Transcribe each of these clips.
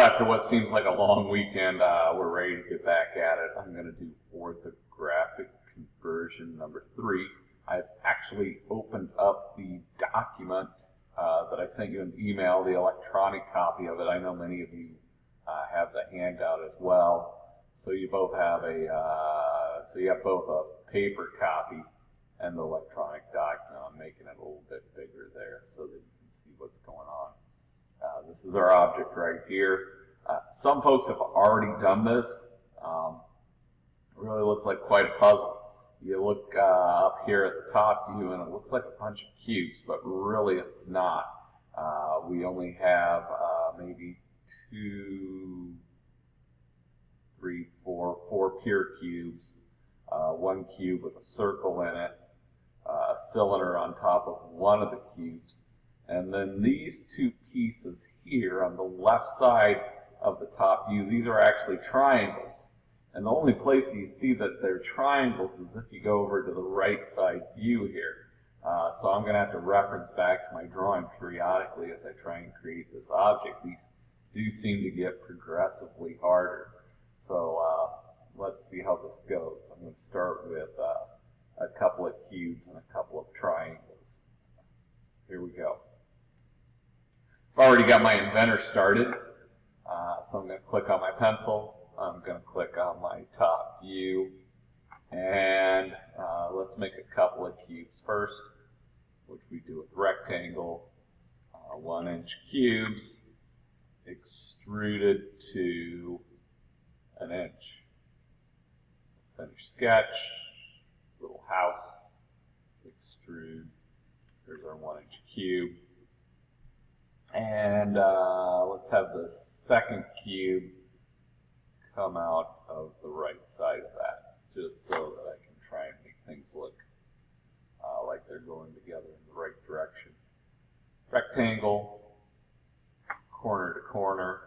after what seems like a long weekend, we're ready to get back at it. I'm going to do orthographic conversion number 3. I've actually opened up the document that I sent you an email, the electronic copy of it. I know many of you have the handout as well. So you both have both a paper copy and the electronic document. I'm making it a little bit bigger there so that you can see what's going on. This is our object right here. Some folks have already done this. It really looks like quite a puzzle. You look up here at the top view and it looks like a bunch of cubes, but really it's not. We only have maybe 4 pure cubes, 1 cube with a circle in it, a cylinder on top of one of the cubes, and then these 2 pieces here on the left side of the top view, these are actually triangles. And the only place you see that they're triangles is if you go over to the right side view here. So I'm going to have to reference back to my drawing periodically as I try and create this object. These do seem to get progressively harder. So let's see how this goes. I'm going to start with a couple of cubes and a couple of triangles. Here we go. I've already got my inventor started, so I'm going to click on my pencil. I'm going to click on my top view, and let's make a couple of cubes first, which we do with rectangle, 1-inch cubes, extruded to 1 inch. Finish sketch, little house, extrude, here's our 1-inch cube. And let's have the second cube come out of the right side of that, just so that I can try and make things look like they're going together in the right direction. Rectangle, corner to corner,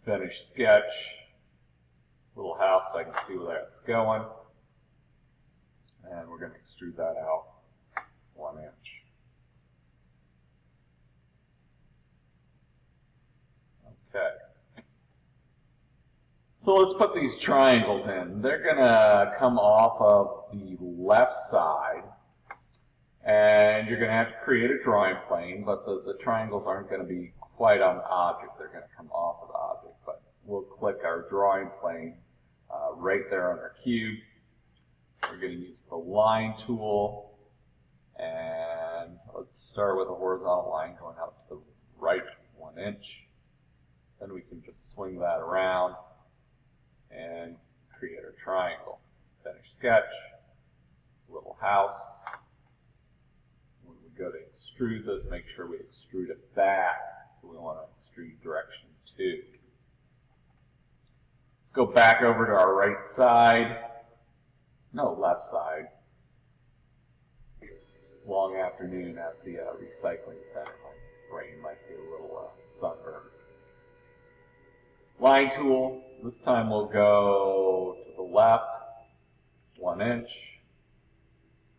finish sketch, little house so I can see where that's going, and we're going to extrude that out 1 inch. Okay. So let's put these triangles in. They're going to come off of the left side, and you're going to have to create a drawing plane, but the triangles aren't going to be quite on the object. They're going to come off of the object, but we'll click our drawing plane right there on our cube. We're going to use the line tool, and let's start with a horizontal line going out to the right 1 inch. Then we can just swing that around and create our triangle. Finish sketch, little house. When we go to extrude this, make sure we extrude it back. So we want to extrude direction 2. Let's go back over to our right side. No, left side. Long afternoon at the recycling center. My brain might be a little sunburned. Line tool, this time we'll go to the left, 1 inch,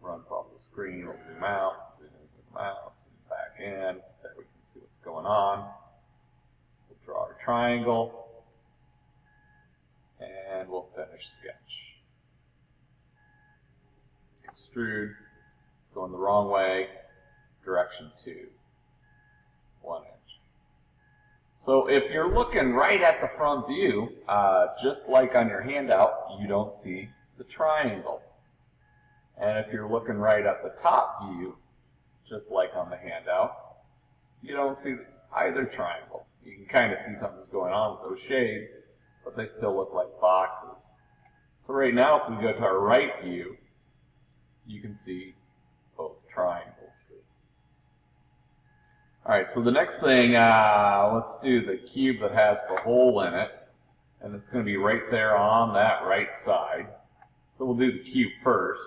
runs off the screen, we'll zoom out, zoom back in, there we can see what's going on. We'll draw our triangle, and we'll finish sketch. Extrude, it's going the wrong way, direction 2, 1 inch. So if you're looking right at the front view, just like on your handout, you don't see the triangle. And if you're looking right at the top view, just like on the handout, you don't see either triangle. You can kind of see something's going on with those shades, but they still look like boxes. So right now, if we go to our right view, you can see both triangles. Alright, so the next thing, let's do the cube that has the hole in it, and it's going to be right there on that right side. So we'll do the cube first,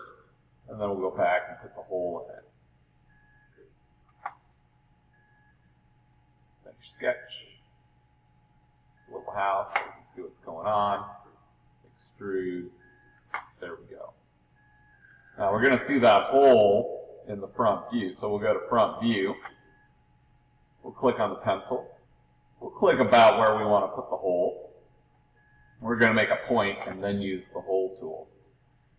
and then we'll go back and put the hole in it. Finish sketch, little house, so you can see what's going on, extrude, there we go. Now we're going to see that hole in the front view, so we'll go to front view. We'll click on the pencil, We'll click about where we want to put the hole. We're going to make a point and then use the hole tool.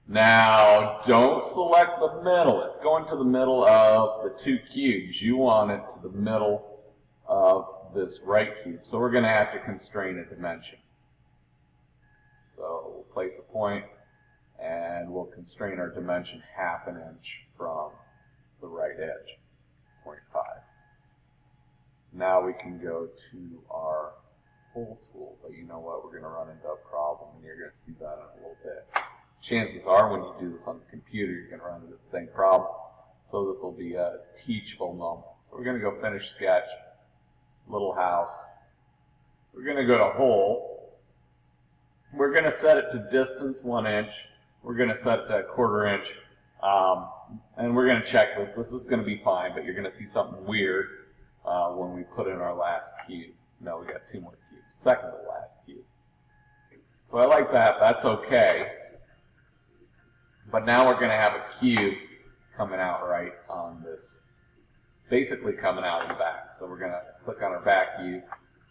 Now, don't select the middle. It's going to the middle of the two cubes. You want it to the middle of this right cube. So we're going to have to constrain a dimension. So we'll place a point and we'll constrain our dimension 1/2 inch from the right edge, 0.5. Now we can go to our hole tool, but you know what, we're going to run into a problem, and you're going to see that in a little bit. Chances are when you do this on the computer, you're going to run into the same problem. So this will be a teachable moment. So we're going to go finish sketch, little house. We're going to go to hole. We're going to set it to distance 1 inch. We're going to set it to 1/4 inch. And we're going to check this. This is going to be fine, but you're going to see something weird when we put in our last cube. No, we got 2 more cubes. Second to last cube. So I like that. That's okay. But now we're going to have a cube coming out right on this, basically coming out in the back. So we're going to click on our back view,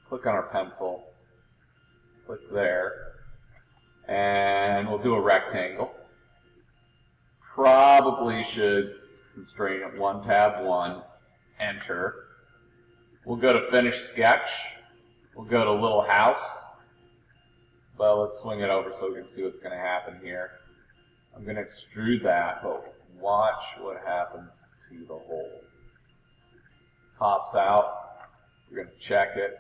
click on our pencil, click there, and we'll do a rectangle. Probably should constrain it 1 tab 1, enter. We'll go to finish sketch. We'll go to little house. Well, let's swing it over so we can see what's going to happen here. I'm going to extrude that, but watch what happens to the hole. Pops out. We're going to check it.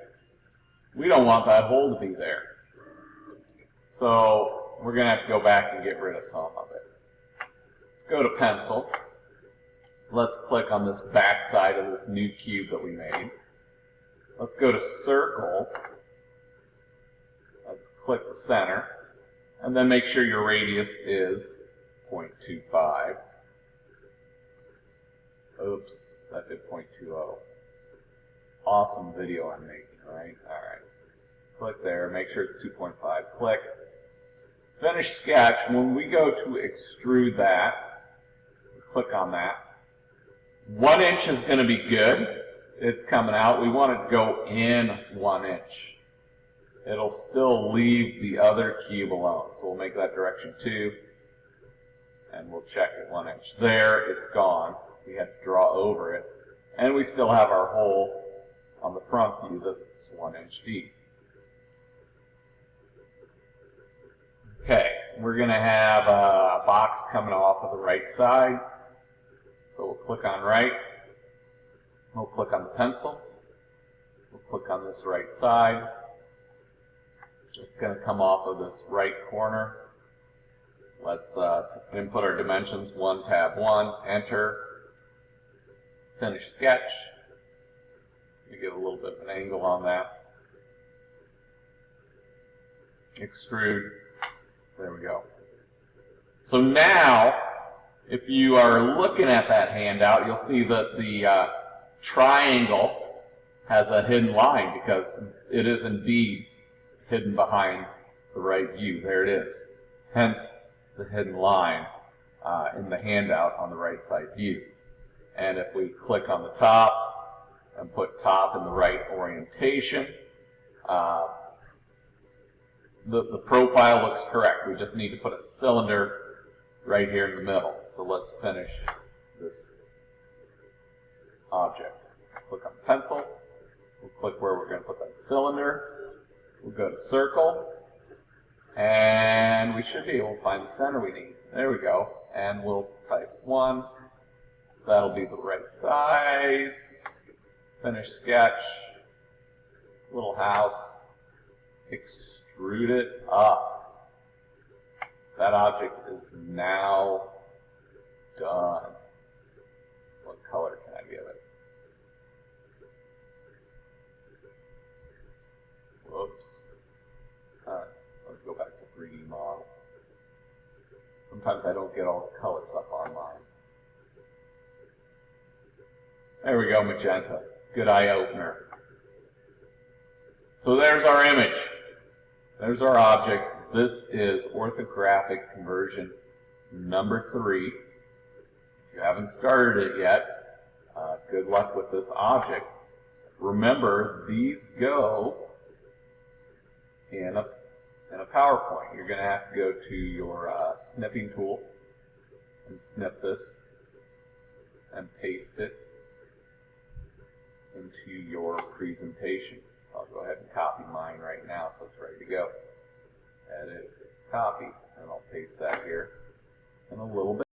We don't want that hole to be there. So we're going to have to go back and get rid of some of it. Let's go to pencil. Let's click on this back side of this new cube that we made. Let's go to circle. Let's click the center. And then make sure your radius is 0.25. Oops, that did 0.20. Awesome video I'm making, right? Alright. Click there, make sure it's 2.5. Click. Finish sketch. When we go to extrude that, click on that. 1 inch is going to be good. It's coming out. We want it to go in 1 inch. It'll still leave the other cube alone. So we'll make that direction 2. And we'll check it 1 inch. There, it's gone. We have to draw over it. And we still have our hole on the front view that's 1 inch deep. Okay, we're going to have a box coming off of the right side. So we'll click on right. We'll click on the pencil. We'll click on this right side. It's going to come off of this right corner. Let's input our dimensions, 1 tab 1, enter, finish sketch. You get a little bit of an angle on that. Extrude. There we go. So now, if you are looking at that handout, you'll see that the triangle has a hidden line because it is indeed hidden behind the right view. There it is. Hence the hidden line in the handout on the right side view. And if we click on the top and put top in the right orientation, the profile looks correct. We just need to put a cylinder right here in the middle. So let's finish this object. Click on the pencil. We'll click where we're going to put that cylinder. We'll go to circle. And we should be able to find the center we need. There we go. And we'll type 1. That'll be the right size. Finish sketch. Little house. Extrude it up. That object is now done. What color can I give it? Whoops. Let's go back to 3D model. Sometimes I don't get all the colors up online. There we go, magenta. Good eye opener. So there's our image. There's our object. This is orthographic conversion number 3. If you haven't started it yet, good luck with this object. Remember, these go in a PowerPoint. You're going to have to go to your snipping tool and snip this and paste it into your presentation. So I'll go ahead and copy mine right now so it's ready to go. Edit, copy, and I'll paste that here in a little bit.